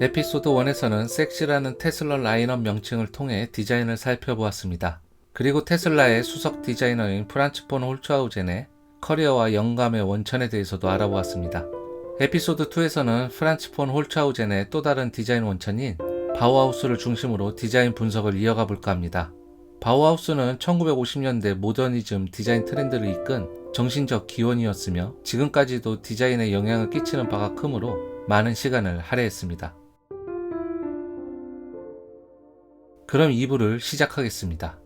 에피소드 1에서는 섹시라는 테슬라 라인업 명칭을 통해 디자인을 살펴보았습니다. 그리고 테슬라의 수석 디자이너인 프란츠 폰 홀츠하우젠의 커리어와 영감의 원천에 대해서도 알아보았습니다. 에피소드 2에서는 프란츠 폰 홀츠하우젠의 또 다른 디자인 원천인 바우하우스를 중심으로 디자인 분석을 이어가 볼까 합니다. 바우하우스는 1950년대 모더니즘 디자인 트렌드를 이끈 정신적 기원이었으며 지금까지도 디자인에 영향을 끼치는 바가 크므로 많은 시간을 할애했습니다. 그럼 2부를 시작하겠습니다.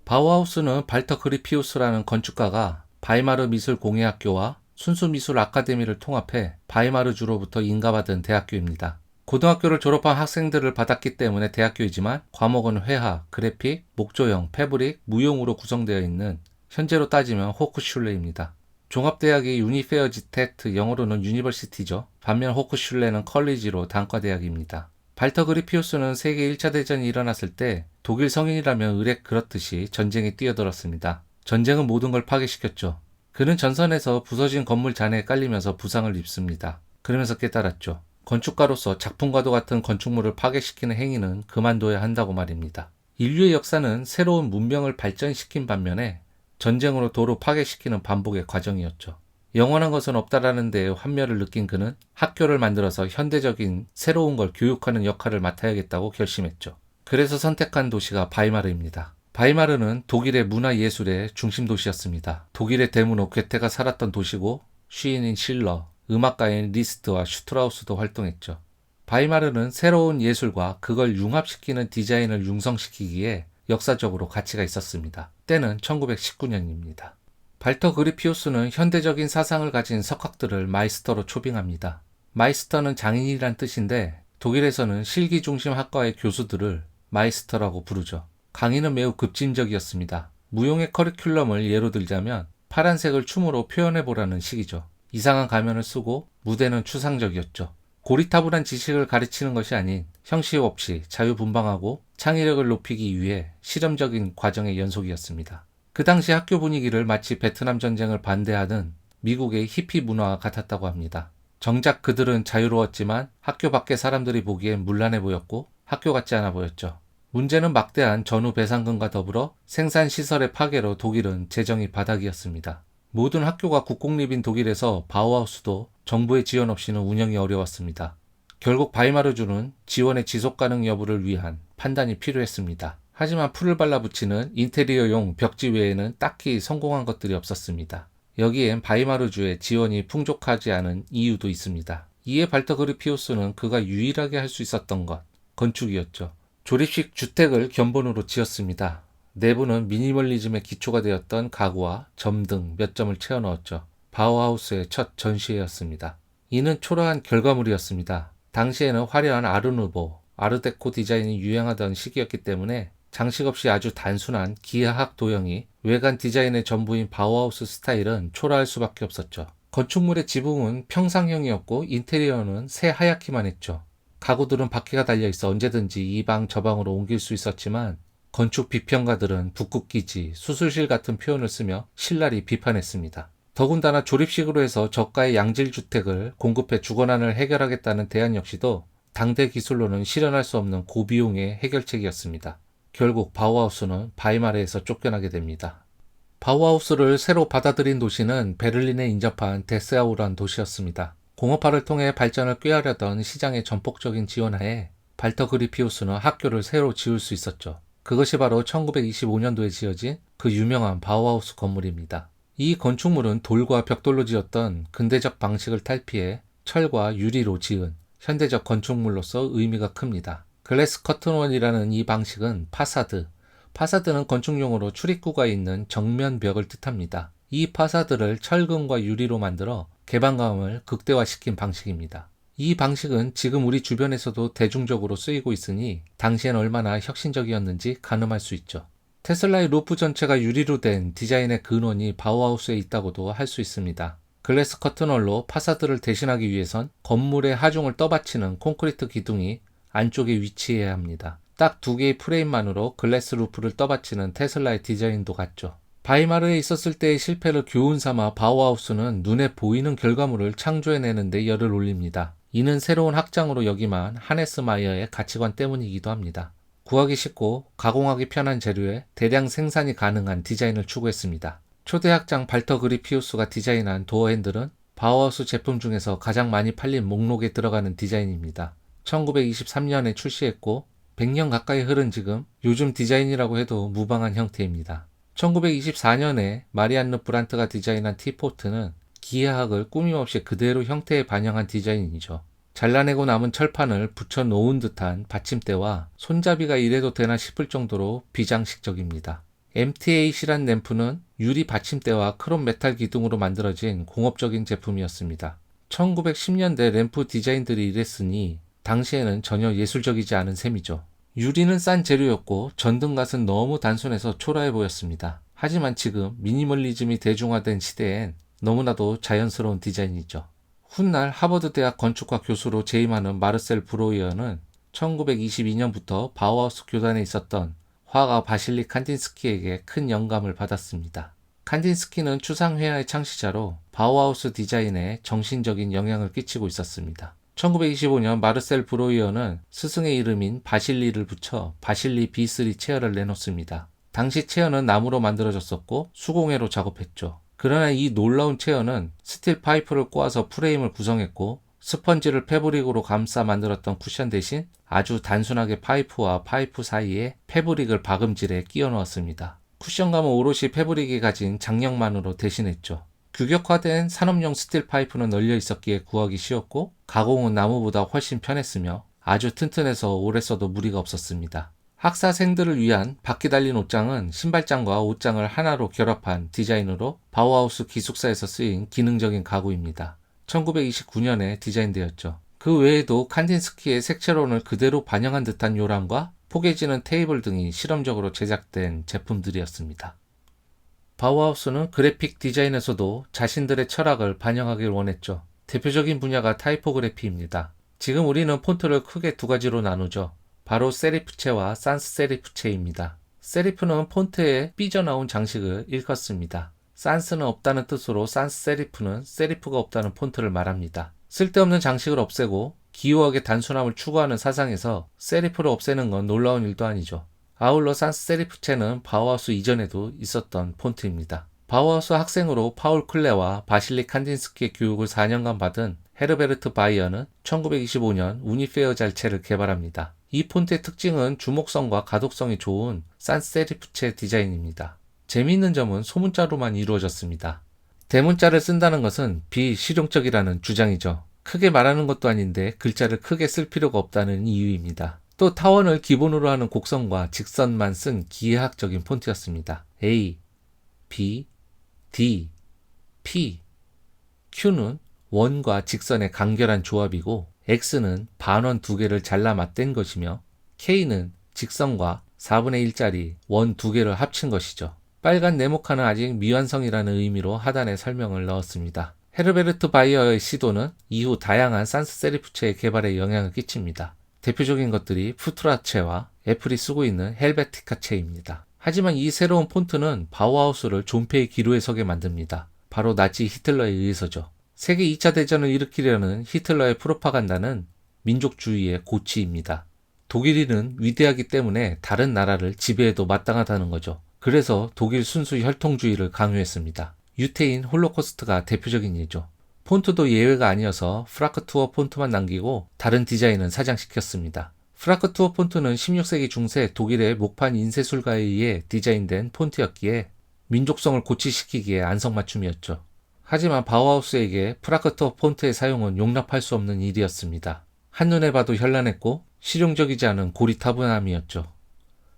바우하우스는 발터 그리피우스라는 건축가가 바이마르 미술공예학교와 순수미술 아카데미를 통합해 바이마르주로부터 인가받은 대학교입니다. 고등학교를 졸업한 학생들을 받았기 때문에 대학교이지만 과목은 회화, 그래픽, 목조형, 패브릭, 무용으로 구성되어 있는 현재로 따지면 호크슐레입니다. 종합대학이 유니페어지테트, 영어로는 유니버시티죠. 반면 호크슐레는 컬리지로 단과대학입니다. 발터 그리피우스는 세계 1차 대전이 일어났을 때 독일 성인이라면 의뢰 그렇듯이 전쟁에 뛰어들었습니다. 전쟁은 모든 걸 파괴시켰죠. 그는 전선에서 부서진 건물 잔해에 깔리면서 부상을 입습니다. 그러면서 깨달았죠. 건축가로서 작품과도 같은 건축물을 파괴시키는 행위는 그만둬야 한다고 말입니다. 인류의 역사는 새로운 문명을 발전시킨 반면에 전쟁으로 도로 파괴시키는 반복의 과정이었죠. 영원한 것은 없다라는 데에 환멸을 느낀 그는 학교를 만들어서 현대적인 새로운 걸 교육하는 역할을 맡아야겠다고 결심했죠. 그래서 선택한 도시가 바이마르입니다. 바이마르는 독일의 문화예술의 중심 도시였습니다. 독일의 대문호 괴테가 살았던 도시고 시인인 실러, 음악가인 리스트와 슈트라우스도 활동했죠. 바이마르는 새로운 예술과 그걸 융합시키는 디자인을 융성시키기에 역사적으로 가치가 있었습니다. 때는 1919년입니다. 발터 그리피우스는 현대적인 사상을 가진 석학들을 마이스터로 초빙합니다. 마이스터는 장인이란 뜻인데 독일에서는 실기 중심 학과의 교수들을 마이스터라고 부르죠. 강의는 매우 급진적이었습니다. 무용의 커리큘럼을 예로 들자면 파란색을 춤으로 표현해보라는 식이죠. 이상한 가면을 쓰고 무대는 추상적이었죠. 고리타분한 지식을 가르치는 것이 아닌 형식 없이 자유분방하고 창의력을 높이기 위해 실험적인 과정의 연속이었습니다. 그 당시 학교 분위기를 마치 베트남 전쟁을 반대하는 미국의 히피 문화와 같았다고 합니다. 정작 그들은 자유로웠지만 학교 밖의 사람들이 보기엔 문란해 보였고 학교 같지 않아 보였죠. 문제는 막대한 전후 배상금과 더불어 생산시설의 파괴로 독일은 재정이 바닥이었습니다. 모든 학교가 국공립인 독일에서 바우하우스도 정부의 지원 없이는 운영이 어려웠습니다. 결국 바이마르주는 지원의 지속가능 여부를 위한 판단이 필요했습니다. 하지만 풀을 발라붙이는 인테리어용 벽지 외에는 딱히 성공한 것들이 없었습니다. 여기엔 바이마르주의 지원이 풍족하지 않은 이유도 있습니다. 이에 발터 그리피우스는 그가 유일하게 할 수 있었던 것, 건축이었죠. 조립식 주택을 견본으로 지었습니다. 내부는 미니멀리즘의 기초가 되었던 가구와 점 등 몇 점을 채워 넣었죠. 바우하우스의 첫 전시회였습니다. 이는 초라한 결과물이었습니다. 당시에는 화려한 아르누보, 아르데코 디자인이 유행하던 시기였기 때문에 장식 없이 아주 단순한 기하학 도형이 외관 디자인의 전부인 바우하우스 스타일은 초라할 수밖에 없었죠. 건축물의 지붕은 평상형이었고 인테리어는 새하얗기만 했죠. 가구들은 바퀴가 달려있어 언제든지 이 방 저 방으로 옮길 수 있었지만 건축 비평가들은 북극기지, 수술실 같은 표현을 쓰며 신랄히 비판했습니다. 더군다나 조립식으로 해서 저가의 양질주택을 공급해 주거난을 해결하겠다는 대안 역시도 당대 기술로는 실현할 수 없는 고비용의 해결책이었습니다. 결국 바우하우스는 바이마르에서 쫓겨나게 됩니다. 바우하우스를 새로 받아들인 도시는 베를린에 인접한 데스아우란 도시였습니다. 공업화를 통해 발전을 꾀하려던 시장의 전폭적인 지원하에 발터 그리피우스는 학교를 새로 지을 수 있었죠. 그것이 바로 1925년도에 지어진 그 유명한 바우하우스 건물입니다. 이 건축물은 돌과 벽돌로 지었던 근대적 방식을 탈피해 철과 유리로 지은 현대적 건축물로서 의미가 큽니다. 글래스 커튼원이라는 이 방식은 파사드는 건축용어로 출입구가 있는 정면 벽을 뜻합니다. 이 파사드를 철근과 유리로 만들어 개방감을 극대화시킨 방식입니다. 이 방식은 지금 우리 주변에서도 대중적으로 쓰이고 있으니 당시엔 얼마나 혁신적이었는지 가늠할 수 있죠. 테슬라의 루프 전체가 유리로 된 디자인의 근원이 바우하우스에 있다고도 할 수 있습니다. 글래스 커튼홀로 파사드를 대신하기 위해선 건물의 하중을 떠받치는 콘크리트 기둥이 안쪽에 위치해야 합니다. 딱 두 개의 프레임만으로 글래스 루프를 떠받치는 테슬라의 디자인도 같죠. 바이마르에 있었을 때의 실패를 교훈 삼아 바우하우스는 눈에 보이는 결과물을 창조해내는 데 열을 올립니다. 이는 새로운 학장으로 역임한 하네스 마이어의 가치관 때문이기도 합니다. 구하기 쉽고 가공하기 편한 재료에 대량 생산이 가능한 디자인을 추구했습니다. 초대 학장 발터 그리피우스가 디자인한 도어 핸들은 바우하우스 제품 중에서 가장 많이 팔린 목록에 들어가는 디자인입니다. 1923년에 출시했고 100년 가까이 흐른 지금 요즘 디자인이라고 해도 무방한 형태입니다. 1924년에 마리안느 브란트가 디자인한 티포트는 기하학을 꾸밈없이 그대로 형태에 반영한 디자인이죠. 잘라내고 남은 철판을 붙여놓은 듯한 받침대와 손잡이가 이래도 되나 싶을 정도로 비장식적입니다. MT8이란 램프는 유리 받침대와 크롬 메탈 기둥으로 만들어진 공업적인 제품이었습니다. 1910년대 램프 디자인들이 이랬으니 당시에는 전혀 예술적이지 않은 셈이죠. 유리는 싼 재료였고 전등갓은 너무 단순해서 초라해 보였습니다. 하지만 지금 미니멀리즘이 대중화된 시대엔 너무나도 자연스러운 디자인이죠. 훗날 하버드 대학 건축과 교수로 재임하는 마르셀 브로이어는 1922년부터 바우하우스 교단에 있었던 화가 바실리 칸딘스키에게 큰 영감을 받았습니다. 칸딘스키는 추상회화의 창시자로 바우하우스 디자인에 정신적인 영향을 끼치고 있었습니다. 1925년 마르셀 브로이어는 스승의 이름인 바실리를 붙여 바실리 B3 체어를 내놓습니다. 당시 체어는 나무로 만들어졌었고 수공예로 작업했죠. 그러나 이 놀라운 체어는 스틸 파이프를 꼬아서 프레임을 구성했고 스펀지를 패브릭으로 감싸 만들었던 쿠션 대신 아주 단순하게 파이프와 파이프 사이에 패브릭을 박음질에 끼워 넣었습니다. 쿠션감은 오롯이 패브릭이 가진 장력만으로 대신했죠. 규격화된 산업용 스틸 파이프는 널려 있었기에 구하기 쉬웠고 가공은 나무보다 훨씬 편했으며 아주 튼튼해서 오래 써도 무리가 없었습니다. 학사생들을 위한 바퀴 달린 옷장은 신발장과 옷장을 하나로 결합한 디자인으로 바우하우스 기숙사에서 쓰인 기능적인 가구입니다. 1929년에 디자인되었죠. 그 외에도 칸딘스키의 색채론을 그대로 반영한 듯한 요람과 포개지는 테이블 등이 실험적으로 제작된 제품들이었습니다. 바우하우스는 그래픽 디자인에서도 자신들의 철학을 반영하길 원했죠. 대표적인 분야가 타이포그래피입니다. 지금 우리는 폰트를 크게 두 가지로 나누죠. 바로 세리프체와 산스 세리프체입니다. 세리프는 폰트에 삐져나온 장식을 일컫습니다. 산스는 없다는 뜻으로 산스 세리프는 세리프가 없다는 폰트를 말합니다. 쓸데없는 장식을 없애고 기호학의 단순함을 추구하는 사상에서 세리프를 없애는 건 놀라운 일도 아니죠. 아울러 산스 세리프체는 바우하우스 이전에도 있었던 폰트입니다. 바우하우스 학생으로 파울 클레와 바실리 칸딘스키의 교육을 4년간 받은 헤르베르트 바이어는 1925년 우니페어 잘체를 개발합니다. 이 폰트의 특징은 주목성과 가독성이 좋은 산스 세리프체 디자인입니다. 재미있는 점은 소문자로만 이루어졌습니다. 대문자를 쓴다는 것은 비실용적이라는 주장이죠. 크게 말하는 것도 아닌데 글자를 크게 쓸 필요가 없다는 이유입니다. 또 타원을 기본으로 하는 곡선과 직선만 쓴 기하학적인 폰트였습니다. A, B, D, P, Q는 원과 직선의 간결한 조합이고 X는 반원 두 개를 잘라 맞댄 것이며 K는 직선과 4분의 1짜리 원 두 개를 합친 것이죠. 빨간 네모칸은 아직 미완성이라는 의미로 하단에 설명을 넣었습니다. 헤르베르트 바이어의 시도는 이후 다양한 산스 세리프체의 개발에 영향을 끼칩니다. 대표적인 것들이 푸트라체와 애플이 쓰고 있는 헬베티카체입니다. 하지만 이 새로운 폰트는 바우하우스를 존폐의 기로에 서게 만듭니다. 바로 나치 히틀러에 의해서죠. 세계 2차 대전을 일으키려는 히틀러의 프로파간다는 민족주의의 고치입니다. 독일인은 위대하기 때문에 다른 나라를 지배해도 마땅하다는 거죠. 그래서 독일 순수 혈통주의를 강요했습니다. 유태인 홀로코스트가 대표적인 예죠. 폰트도 예외가 아니어서 프라크투어 폰트만 남기고 다른 디자인은 사장시켰습니다. 프라크투어 폰트는 16세기 중세 독일의 목판 인쇄술가에 의해 디자인된 폰트였기에 민족성을 고취시키기에 안성맞춤이었죠. 하지만 바우하우스에게 프라크투어 폰트의 사용은 용납할 수 없는 일이었습니다. 한눈에 봐도 현란했고 실용적이지 않은 고리타분함이었죠.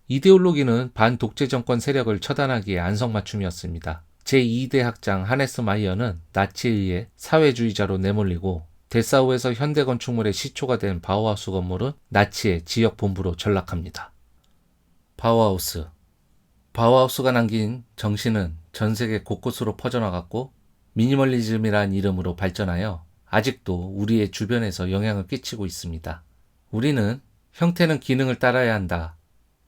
이데올로기는 반독재 정권 세력을 처단하기에 안성맞춤이었습니다. 제2대 학장 하네스 마이어는 나치에 의해 사회주의자로 내몰리고 데사우에서 현대건축물의 시초가 된 바우하우스 건물은 나치의 지역 본부로 전락합니다. 바우하우스가 남긴 정신은 전 세계 곳곳으로 퍼져나갔고 미니멀리즘이란 이름으로 발전하여 아직도 우리의 주변에서 영향을 끼치고 있습니다. 우리는 형태는 기능을 따라야 한다.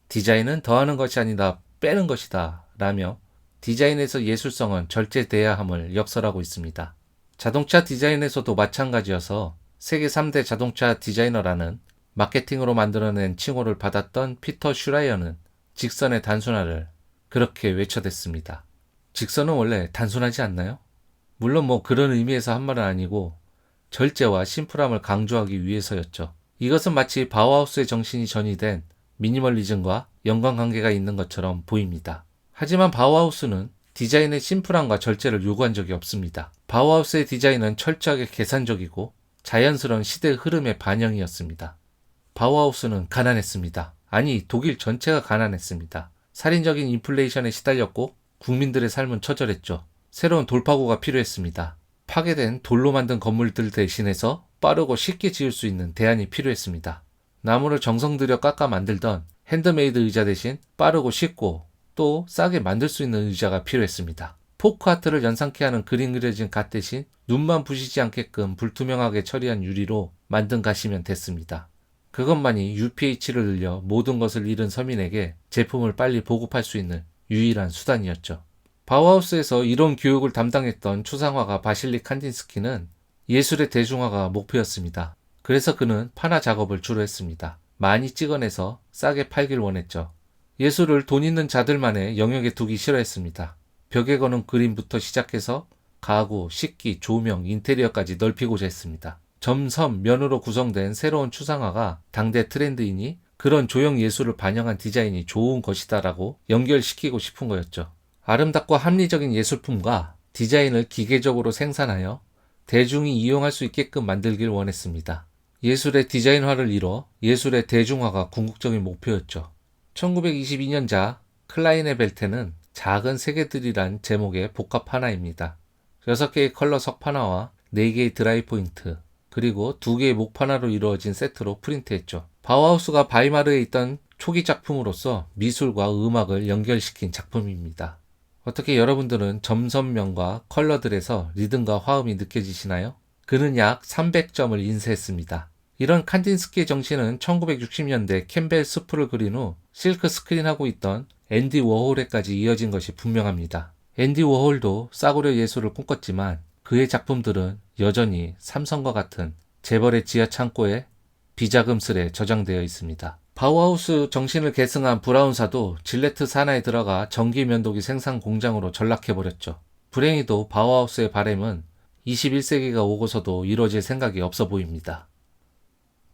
디자인은 더하는 것이 아니다. 빼는 것이다. 라며 디자인에서 예술성은 절제돼야 함을 역설하고 있습니다. 자동차 디자인에서도 마찬가지여서 세계 3대 자동차 디자이너라는 마케팅으로 만들어낸 칭호를 받았던 피터 슈라이어는 직선의 단순화를 그렇게 외쳐댔습니다. 직선은 원래 단순하지 않나요? 물론 그런 의미에서 한 말은 아니고 절제와 심플함을 강조하기 위해서였죠. 이것은 마치 바우하우스의 정신이 전이된 미니멀리즘과 연관관계가 있는 것처럼 보입니다. 하지만 바우하우스는 디자인의 심플함과 절제를 요구한 적이 없습니다. 바우하우스의 디자인은 철저하게 계산적이고 자연스러운 시대의 흐름의 반영이었습니다. 바우하우스는 가난했습니다. 아니, 독일 전체가 가난했습니다. 살인적인 인플레이션에 시달렸고 국민들의 삶은 처절했죠. 새로운 돌파구가 필요했습니다. 파괴된 돌로 만든 건물들 대신해서 빠르고 쉽게 지을 수 있는 대안이 필요했습니다. 나무를 정성 들여 깎아 만들던 핸드메이드 의자 대신 빠르고 쉽고 또 싸게 만들 수 있는 의자가 필요했습니다. 포크아트를 연상케 하는 그림 그려진 갓 대신 눈만 부시지 않게끔 불투명하게 처리한 유리로 만든 갓이면 됐습니다. 그것만이 UPH를 늘려 모든 것을 잃은 서민에게 제품을 빨리 보급할 수 있는 유일한 수단이었죠. 바우하우스에서 이런 교육을 담당했던 추상화가 바실리 칸딘스키는 예술의 대중화가 목표였습니다. 그래서 그는 판화 작업을 주로 했습니다. 많이 찍어내서 싸게 팔길 원했죠. 예술을 돈 있는 자들만의 영역에 두기 싫어했습니다. 벽에 거는 그림부터 시작해서 가구, 식기, 조명, 인테리어까지 넓히고자 했습니다. 점, 선, 면으로 구성된 새로운 추상화가 당대 트렌드이니 그런 조형 예술을 반영한 디자인이 좋은 것이다라고 연결시키고 싶은 거였죠. 아름답고 합리적인 예술품과 디자인을 기계적으로 생산하여 대중이 이용할 수 있게끔 만들길 원했습니다. 예술의 디자인화를 이뤄 예술의 대중화가 궁극적인 목표였죠. 1922년자 클라이네 벨테는 작은 세계들이란 제목의 복합 하나입니다. 6개의 컬러 석판화와 4개의 드라이 포인트, 그리고 2개의 목판화로 이루어진 세트로 프린트했죠. 바우하우스가 바이마르에 있던 초기 작품으로서 미술과 음악을 연결시킨 작품입니다. 어떻게 여러분들은 점선면과 컬러들에서 리듬과 화음이 느껴지시나요? 그는 약 300점을 인쇄했습니다. 이런 칸딘스키의 정신은 1960년대 캠벨 수프를 그린 후 실크 스크린하고 있던 앤디 워홀에까지 이어진 것이 분명합니다. 앤디 워홀도 싸구려 예술을 꿈꿨지만 그의 작품들은 여전히 삼성과 같은 재벌의 지하 창고에 비자금슬에 저장되어 있습니다. 바우하우스 정신을 계승한 브라운사도 질레트 산하에 들어가 전기 면도기 생산 공장으로 전락해버렸죠. 불행히도 바우하우스의 바램은 21세기가 오고서도 이루어질 생각이 없어 보입니다.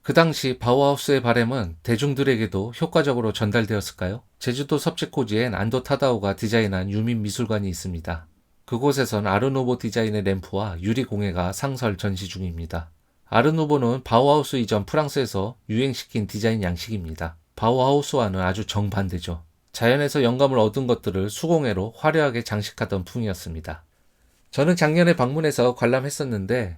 그 당시 바우하우스의 바램은 대중들에게도 효과적으로 전달되었을까요? 제주도 섭지코지엔 안도 타다오가 디자인한 유민 미술관이 있습니다. 그곳에선 아르누보 디자인의 램프와 유리 공예가 상설 전시 중입니다. 아르누보는 바우하우스 이전 프랑스에서 유행시킨 디자인 양식입니다. 바우하우스와는 아주 정반대죠. 자연에서 영감을 얻은 것들을 수공예로 화려하게 장식하던 풍이었습니다. 저는 작년에 방문해서 관람했었는데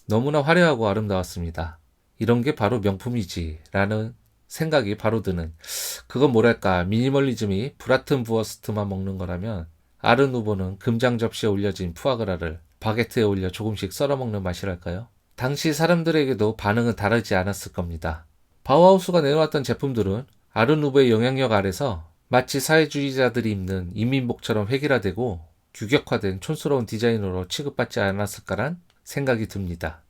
너무나 화려하고 아름다웠습니다. 이런 게 바로 명품이지 라는 생각이 바로 드는, 그건 뭐랄까, 미니멀리즘이 브라튼부어스트만 먹는 거라면 아르누보는 금장 접시에 올려진 푸아그라를 바게트에 올려 조금씩 썰어먹는 맛이랄까요? 당시 사람들에게도 반응은 다르지 않았을 겁니다. 바우하우스가 내놓았던 제품들은 아르누보의 영향력 아래서 마치 사회주의자들이 입는 인민복처럼 획일화되고 규격화된 촌스러운 디자인으로 취급받지 않았을까란 생각이 듭니다.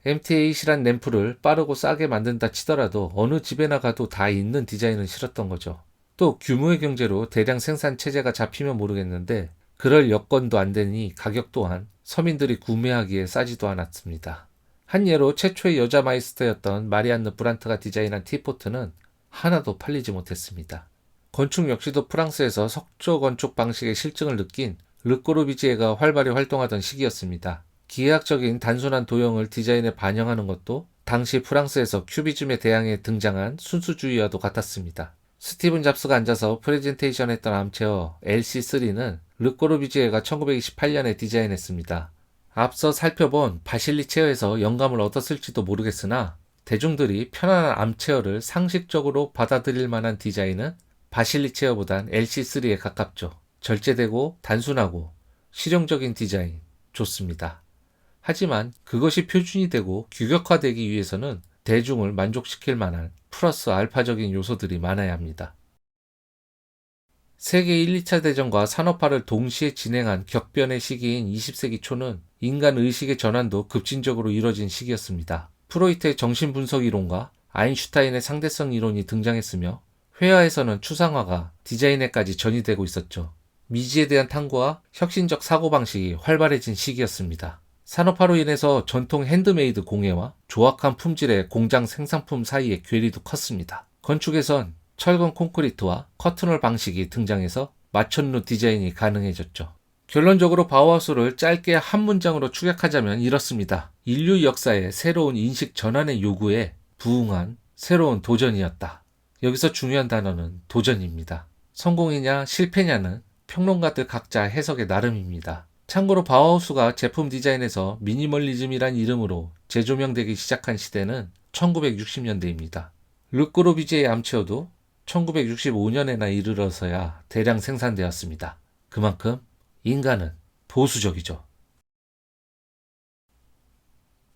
MT8이란 램프를 빠르고 싸게 만든다 치더라도 어느 집에나 가도 다 있는 디자인은 싫었던 거죠. 또 규모의 경제로 대량 생산 체제가 잡히면 모르겠는데 그럴 여건도 안 되니 가격 또한 서민들이 구매하기에 싸지도 않았습니다. 한 예로 최초의 여자 마이스터였던 마리안느 브란트가 디자인한 티포트는 하나도 팔리지 못했습니다. 건축 역시도 프랑스에서 석조 건축 방식의 실증을 느낀 르꼬르비지에가 활발히 활동하던 시기였습니다. 기하학적인 단순한 도형을 디자인에 반영하는 것도 당시 프랑스에서 큐비즘에 대항해 등장한 순수주의와도 같았습니다. 스티븐 잡스가 앉아서 프레젠테이션 했던 암체어 LC3는 르꼬르비지에가 1928년에 디자인했습니다. 앞서 살펴본 바실리 체어에서 영감을 얻었을지도 모르겠으나 대중들이 편안한 암체어를 상식적으로 받아들일 만한 디자인은 바실리 체어보단 LC3에 가깝죠. 절제되고 단순하고 실용적인 디자인 좋습니다. 하지만 그것이 표준이 되고 규격화되기 위해서는 대중을 만족시킬 만한 플러스 알파적인 요소들이 많아야 합니다. 세계 1, 2차 대전과 산업화를 동시에 진행한 격변의 시기인 20세기 초는 인간 의식의 전환도 급진적으로 이뤄진 시기였습니다. 프로이트의 정신분석 이론과 아인슈타인의 상대성 이론이 등장했으며 회화에서는 추상화가 디자인에까지 전이되고 있었죠. 미지에 대한 탐구와 혁신적 사고방식이 활발해진 시기였습니다. 산업화로 인해서 전통 핸드메이드 공예와 조악한 품질의 공장 생산품 사이의 괴리도 컸습니다. 건축에선 철근 콘크리트와 커튼홀 방식이 등장해서 마천루 디자인이 가능해졌죠. 결론적으로 바우하우스를 짧게 한 문장으로 축약하자면 이렇습니다. 인류 역사의 새로운 인식 전환의 요구에 부응한 새로운 도전이었다. 여기서 중요한 단어는 도전입니다. 성공이냐 실패냐는 평론가들 각자 해석의 나름입니다. 참고로 바우하우스가 제품 디자인에서 미니멀리즘이란 이름으로 재조명되기 시작한 시대는 1960년대입니다. 르꼬르비제의 암체어도 1965년에나 이르러서야 대량 생산되었습니다. 그만큼 인간은 보수적이죠.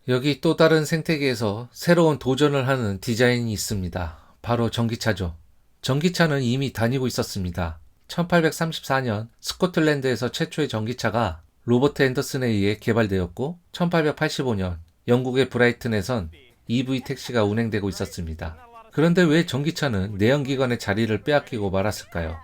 여기 또 다른 생태계에서 새로운 도전을 하는 디자인이 있습니다. 바로 전기차죠. 전기차는 이미 다니고 있었습니다. 1834년 스코틀랜드에서 최초의 전기차가 로버트 앤더슨에 의해 개발되었고 1885년 영국의 브라이튼에선 EV 택시가 운행되고 있었습니다. 그런데 왜 전기차는 내연기관의 자리를 빼앗기고 말았을까요?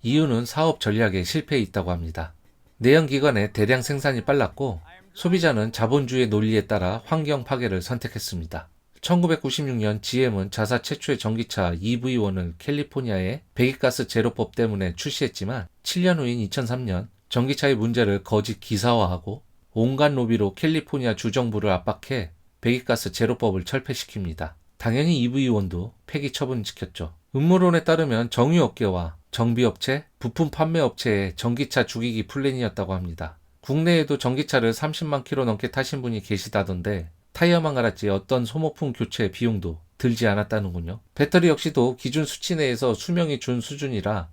이유는 사업 전략에 실패해 있다고 합니다. 내연기관의 대량 생산이 빨랐고 소비자는 자본주의 논리에 따라 환경 파괴를 선택했습니다. 1996년 GM은 자사 최초의 전기차 EV1을 캘리포니아의 배기가스 제로법 때문에 출시했지만 7년 후인 2003년 전기차의 문제를 거짓 기사화하고 온갖 로비로 캘리포니아 주정부를 압박해 배기가스 제로법을 철폐시킵니다. 당연히 EV1도 폐기 처분시켰죠. 음모론에 따르면 정유업계와 정비업체, 부품 판매업체의 전기차 죽이기 플랜이었다고 합니다. 국내에도 전기차를 30만 킬로 넘게 타신 분이 계시다던데 타이어만 갈았지 어떤 소모품 교체 비용도 들지 않았다는군요. 배터리 역시도 기준 수치 내에서 수명이 준 수준이라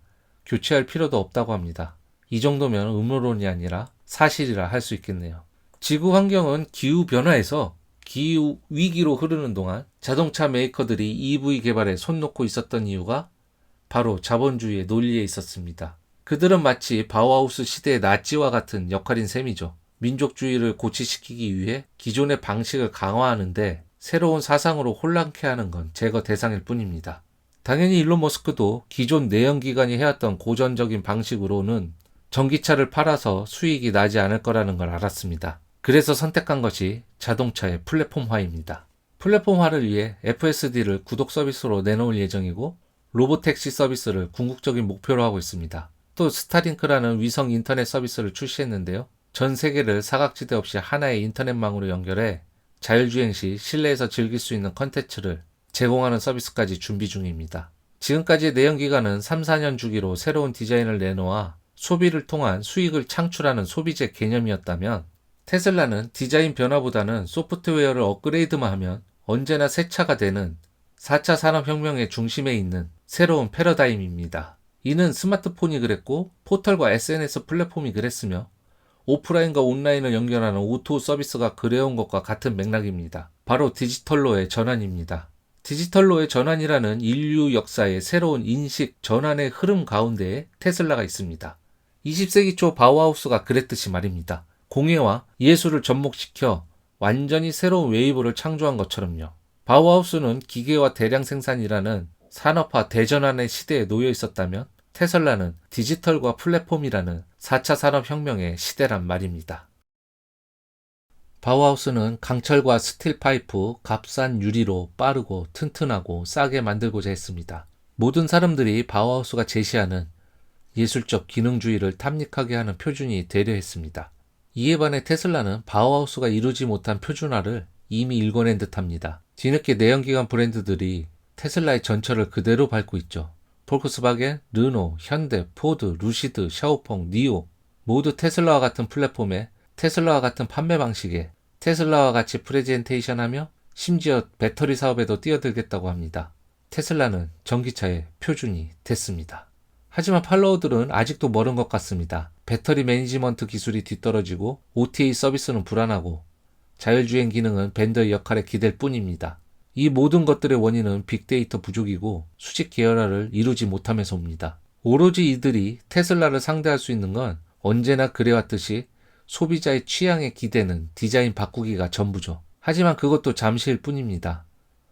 교체할 필요도 없다고 합니다. 이 정도면 음모론이 아니라 사실이라 할 수 있겠네요. 지구 환경은 기후 변화에서 기후 위기로 흐르는 동안 자동차 메이커들이 EV 개발에 손 놓고 있었던 이유가 바로 자본주의의 논리에 있었습니다. 그들은 마치 바우하우스 시대의 나치와 같은 역할인 셈이죠. 민족주의를 고취시키기 위해 기존의 방식을 강화하는데 새로운 사상으로 혼란케 하는 건 제거 대상일 뿐입니다. 당연히 일론 머스크도 기존 내연기관이 해왔던 고전적인 방식으로는 전기차를 팔아서 수익이 나지 않을 거라는 걸 알았습니다. 그래서 선택한 것이 자동차의 플랫폼화입니다. 플랫폼화를 위해 FSD를 구독 서비스로 내놓을 예정이고 로보택시 서비스를 궁극적인 목표로 하고 있습니다. 또 스타링크라는 위성 인터넷 서비스를 출시했는데요. 전 세계를 사각지대 없이 하나의 인터넷망으로 연결해 자율주행 시 실내에서 즐길 수 있는 컨텐츠를 제공하는 서비스까지 준비 중입니다. 지금까지의 내연기관은 3, 4년 주기로 새로운 디자인을 내놓아 소비를 통한 수익을 창출하는 소비재 개념이었다면 테슬라는 디자인 변화보다는 소프트웨어를 업그레이드만 하면 언제나 새 차가 되는 4차 산업혁명의 중심에 있는 새로운 패러다임입니다. 이는 스마트폰이 그랬고 포털과 SNS 플랫폼이 그랬으며 오프라인과 온라인을 연결하는 O2O 서비스가 그래온 것과 같은 맥락입니다. 바로 디지털로의 전환입니다. 디지털로의 전환이라는 인류 역사의 새로운 인식 전환의 흐름 가운데에 테슬라가 있습니다. 20세기 초 바우하우스가 그랬듯이 말입니다. 공예와 예술을 접목시켜 완전히 새로운 웨이브를 창조한 것처럼요. 바우하우스는 기계와 대량 생산이라는 산업화 대전환의 시대에 놓여 있었다면 테슬라는 디지털과 플랫폼이라는 4차 산업혁명의 시대란 말입니다. 바우하우스는 강철과 스틸 파이프, 값싼 유리로 빠르고 튼튼하고 싸게 만들고자 했습니다. 모든 사람들이 바우하우스가 제시하는 예술적 기능주의를 탐닉하게 하는 표준이 되려 했습니다. 이에 반해 테슬라는 바우하우스가 이루지 못한 표준화를 이미 일궈낸 듯합니다. 뒤늦게 내연기관 브랜드들이 테슬라의 전철을 그대로 밟고 있죠. 볼크스바겐, 르노, 현대, 포드, 루시드, 샤오펑, 니오 모두 테슬라와 같은 플랫폼에 테슬라와 같은 판매 방식에 테슬라와 같이 프레젠테이션하며 심지어 배터리 사업에도 뛰어들겠다고 합니다. 테슬라는 전기차의 표준이 됐습니다. 하지만 팔로워들은 아직도 멀은 것 같습니다. 배터리 매니지먼트 기술이 뒤떨어지고 OTA 서비스는 불안하고 자율주행 기능은 벤더의 역할에 기댈 뿐입니다. 이 모든 것들의 원인은 빅데이터 부족이고 수직 계열화를 이루지 못함에서 옵니다. 오로지 이들이 테슬라를 상대할 수 있는 건 언제나 그래왔듯이 소비자의 취향에 기대는 디자인 바꾸기가 전부죠. 하지만 그것도 잠시일 뿐입니다.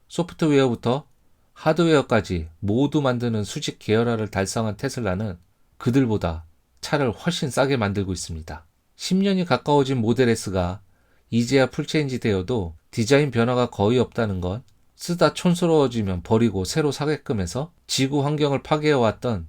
소프트웨어부터 하드웨어까지 모두 만드는 수직 계열화를 달성한 테슬라는 그들보다 차를 훨씬 싸게 만들고 있습니다. 10년이 가까워진 모델 S가 이제야 풀체인지 되어도 디자인 변화가 거의 없다는 건 쓰다 촌스러워지면 버리고 새로 사게끔 해서 지구 환경을 파괴해왔던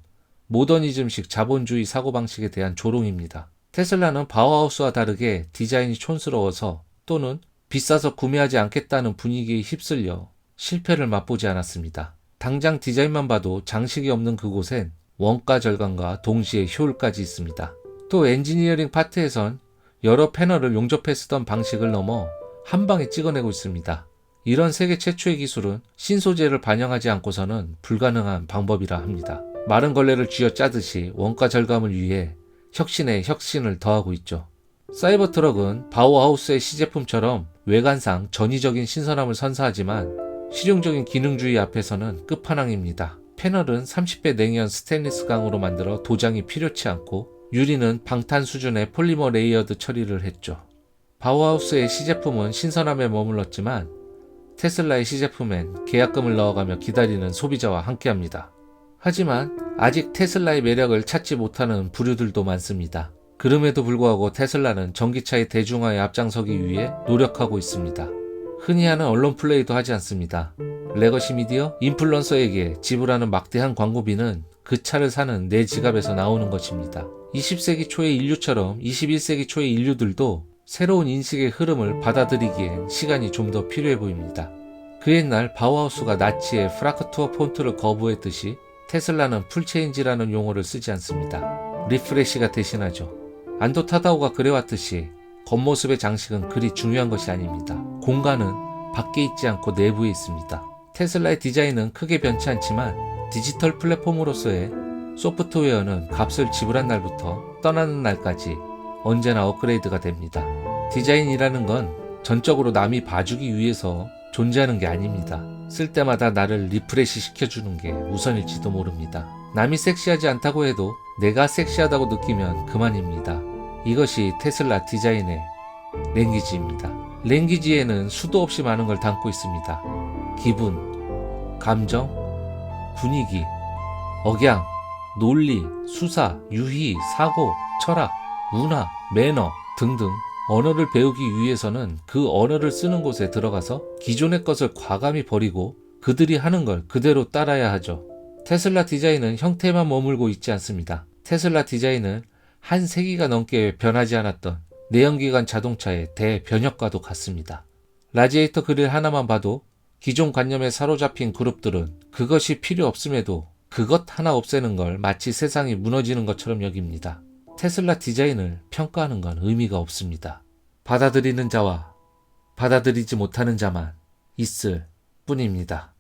모더니즘식 자본주의 사고방식에 대한 조롱입니다. 테슬라는 바우하우스와 다르게 디자인이 촌스러워서 또는 비싸서 구매하지 않겠다는 분위기에 휩쓸려 실패를 맛보지 않았습니다. 당장 디자인만 봐도 장식이 없는 그곳엔 원가 절감과 동시에 효율까지 있습니다. 또 엔지니어링 파트에선 여러 패널을 용접해 쓰던 방식을 넘어 한 방에 찍어내고 있습니다. 이런 세계 최초의 기술은 신소재를 반영하지 않고서는 불가능한 방법이라 합니다. 마른 걸레를 쥐어짜듯이 원가 절감을 위해 혁신에 혁신을 더하고 있죠. 사이버 트럭은 바우하우스의 시제품처럼 외관상 전위적인 신선함을 선사하지만 실용적인 기능주의 앞에서는 끝판왕입니다. 패널은 30배 냉연 스테인리스 강으로 만들어 도장이 필요치 않고 유리는 방탄 수준의 폴리머 레이어드 처리를 했죠. 바우하우스의 시제품은 신선함에 머물렀지만 테슬라의 시제품엔 계약금을 넣어가며 기다리는 소비자와 함께합니다. 하지만 아직 테슬라의 매력을 찾지 못하는 부류들도 많습니다. 그럼에도 불구하고 테슬라는 전기차의 대중화에 앞장서기 위해 노력하고 있습니다. 흔히 하는 언론 플레이도 하지 않습니다. 레거시 미디어, 인플루언서에게 지불하는 막대한 광고비는 그 차를 사는 내 지갑에서 나오는 것입니다. 20세기 초의 인류처럼 21세기 초의 인류들도 새로운 인식의 흐름을 받아들이기엔 시간이 좀 더 필요해 보입니다. 그 옛날 바우하우스가 나치의 프라크투어 폰트를 거부했듯이 테슬라는 풀체인지라는 용어를 쓰지 않습니다. 리프레시가 대신하죠. 안도 타다오가 그래왔듯이 겉모습의 장식은 그리 중요한 것이 아닙니다. 공간은 밖에 있지 않고 내부에 있습니다. 테슬라의 디자인은 크게 변치 않지만 디지털 플랫폼으로서의 소프트웨어는 값을 지불한 날부터 떠나는 날까지 언제나 업그레이드가 됩니다. 디자인이라는 건 전적으로 남이 봐주기 위해서 존재하는 게 아닙니다. 쓸 때마다 나를 리프레시 시켜주는 게 우선일지도 모릅니다. 남이 섹시하지 않다고 해도 내가 섹시하다고 느끼면 그만입니다. 이것이 테슬라 디자인의 랭귀지입니다. 랭귀지에는 수도 없이 많은 걸 담고 있습니다. 기분, 감정, 분위기, 억양, 논리, 수사, 유희, 사고, 철학, 문화, 매너 등등 언어를 배우기 위해서는 그 언어를 쓰는 곳에 들어가서 기존의 것을 과감히 버리고 그들이 하는 걸 그대로 따라야 하죠. 테슬라 디자인은 형태에만 머물고 있지 않습니다. 테슬라 디자인은 한 세기가 넘게 변하지 않았던 내연기관 자동차의 대변혁과도 같습니다. 라지에이터 그릴 하나만 봐도 기존 관념에 사로잡힌 그룹들은 그것이 필요 없음에도 그것 하나 없애는 걸 마치 세상이 무너지는 것처럼 여깁니다. 테슬라 디자인을 평가하는 건 의미가 없습니다. 받아들이는 자와 받아들이지 못하는 자만 있을 뿐입니다.